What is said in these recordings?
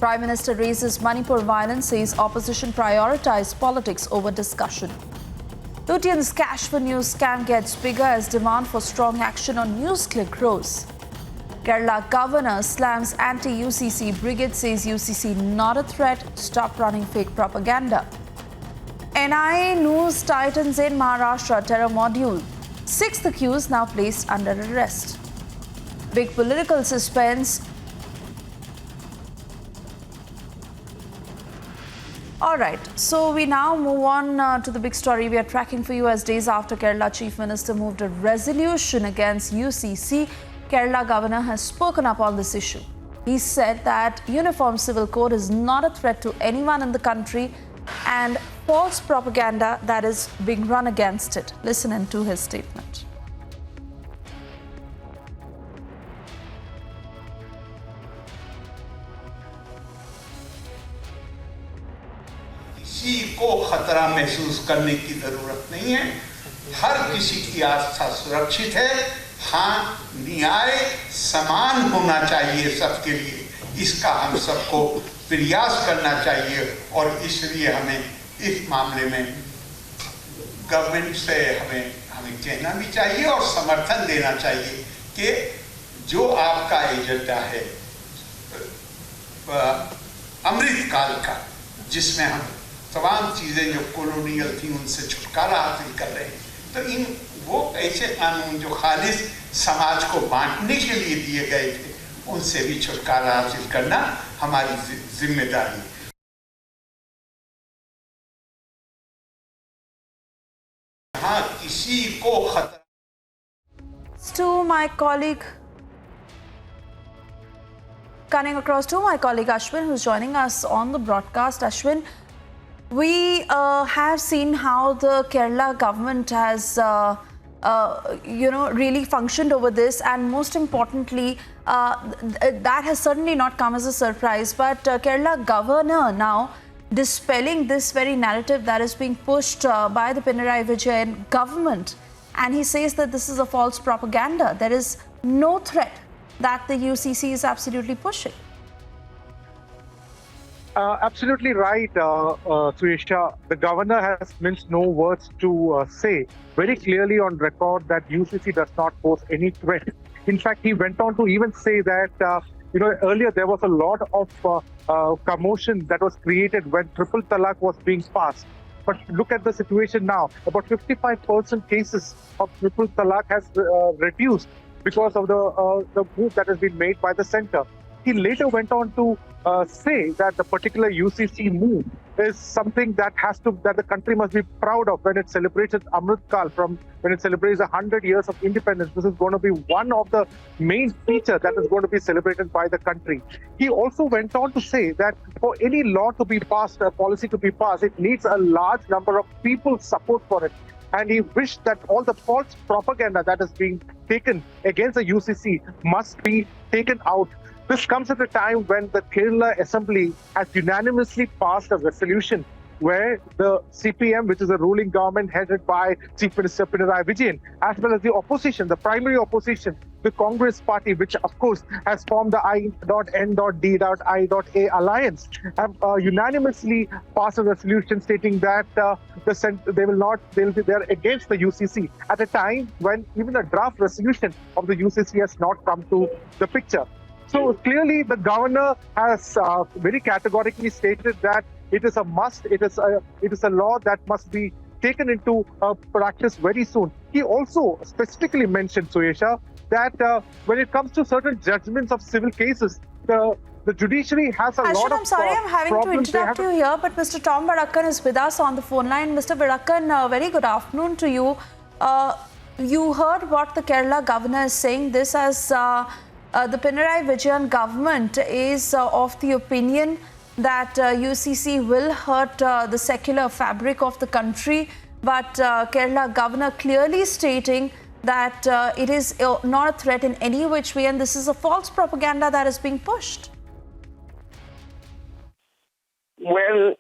Prime Minister raises Manipur violence, says opposition prioritize politics over discussion. Lutyens' cash for news scam gets bigger as demand for strong action on news click grows. Kerala governor slams anti-UCC brigade, says UCC not a threat, stop running fake propaganda. NIA news titans in Maharashtra terror module. 6th accused now placed under arrest. Big political suspense. All right, so we now move on to the big story we are tracking for you as days after Kerala Chief Minister moved a resolution against UCC. Kerala governor has spoken up on this issue. He said that Uniform Civil Code is not a threat to anyone in the country and false propaganda that is being run against it. Listen into his statement. किसी को खतरा महसूस करने की जरूरत नहीं है। हर किसी की आस्था सुरक्षित है। हाँ, न्याय समान होना चाहिए सबके लिए, इसका हम सबको प्रयास करना चाहिए और इसलिए हमें इस मामले में गवर्नमेंट से हमें कहना भी चाहिए और समर्थन देना चाहिए कि जो आपका एजेंडा है अमृतकाल का, जिसमें हम तमाम चीज़ें जो कॉलोनियल थी उनसे छुटकारा हासिल कर रहे हैं, तो वो ऐसे कानून जो खालिस समाज को बांटने के लिए दिए गए थे, उनसे भी छुटकारा हासिल करना हमारी जिम्मेदारी है। हाँ, किसी को खतरा। To my colleague, cutting across to my colleague Ashwin, who's joining us on the broadcast. Ashwin, we have seen how the Kerala government has, really functioned over this, and most importantly, that has certainly not come as a surprise. But Kerala governor now dispelling this very narrative that is being pushed by the Pinarayi Vijayan government, and he says that this is a false propaganda. There is no threat that the UCC is absolutely pushing. Absolutely right, Suesha. The governor has minced no words to say very clearly on record that UCC does not pose any threat. In fact, he went on to even say that, earlier there was a lot of commotion that was created when triple talaq was being passed. But look at the situation now. About 55% cases of triple talaq has reduced because of the move that has been made by the centre. He later went on to say that the particular UCC move is something that the country must be proud of when it celebrates its Amrit Kal, from when it celebrates 100 years of independence. This is going to be one of the main features that is going to be celebrated by the country. He also went on to say that for any law to be passed, a policy to be passed, it needs a large number of people's support for it. And he wished that all the false propaganda that is being taken against the UCC must be taken out. This comes at a time when the Kerala Assembly has unanimously passed a resolution where the CPM, which is a ruling government headed by Chief Minister Pinarayi Vijayan, as well as the opposition, the primary opposition, the Congress party, which of course has formed the I.N.D.I.A alliance, have unanimously passed a resolution stating that they are against the UCC at a time when even a draft resolution of the UCC has not come to the picture. So clearly, the governor has very categorically stated that it is a must. It is a law that must be taken into practice very soon. He also specifically mentioned, Suesha, that when it comes to certain judgments of civil cases, the judiciary has a lot of I'm sorry, I'm having to interrupt you here, but Mr. Tom Vadakkan is with us on the phone line. Mr. Vadakkan, very good afternoon to you. You heard what the Kerala governor is saying. This as the Pinarayi Vijayan government is of the opinion that UCC will hurt the secular fabric of the country, but Kerala governor clearly stating that it is not a threat in any which way, and this is a false propaganda that is being pushed. Well,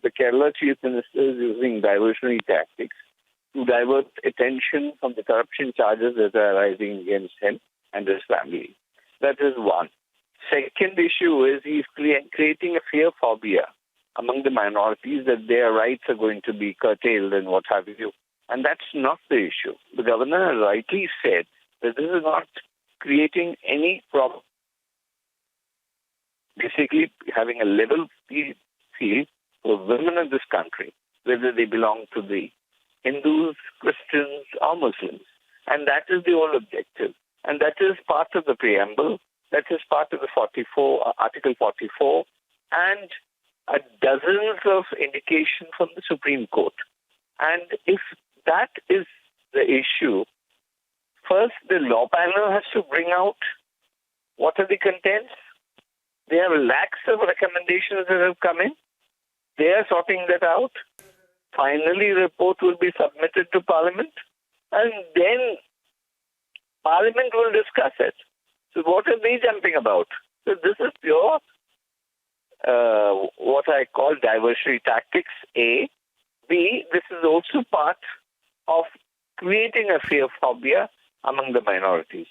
the Kerala Chief Minister is using diversionary tactics to divert attention from the corruption charges that are rising against him and his family. That is one. Second issue is he's creating a fear phobia among the minorities that their rights are going to be curtailed and what have you. And that's not the issue. The governor rightly said that this is not creating any problem. Basically, having a level field for women in this country, whether they belong to the Hindus, Christians, or Muslims. And that is the whole objective. And that is part of the preamble. That is part of the Article 44, and dozens of indications from the Supreme Court. And if that is the issue, first the law panel has to bring out what are the contents. There are lakhs of recommendations that have come in. They are sorting that out. Finally, the report will be submitted to Parliament, and then Parliament will discuss it. So what are they jumping about? So this is pure, what I call diversionary tactics, A. B, this is also part of creating a fear phobia among the minorities.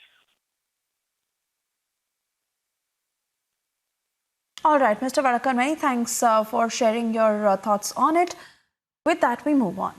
All right, Mr. Vadakkar, many thanks for sharing your thoughts on it. With that, we move on.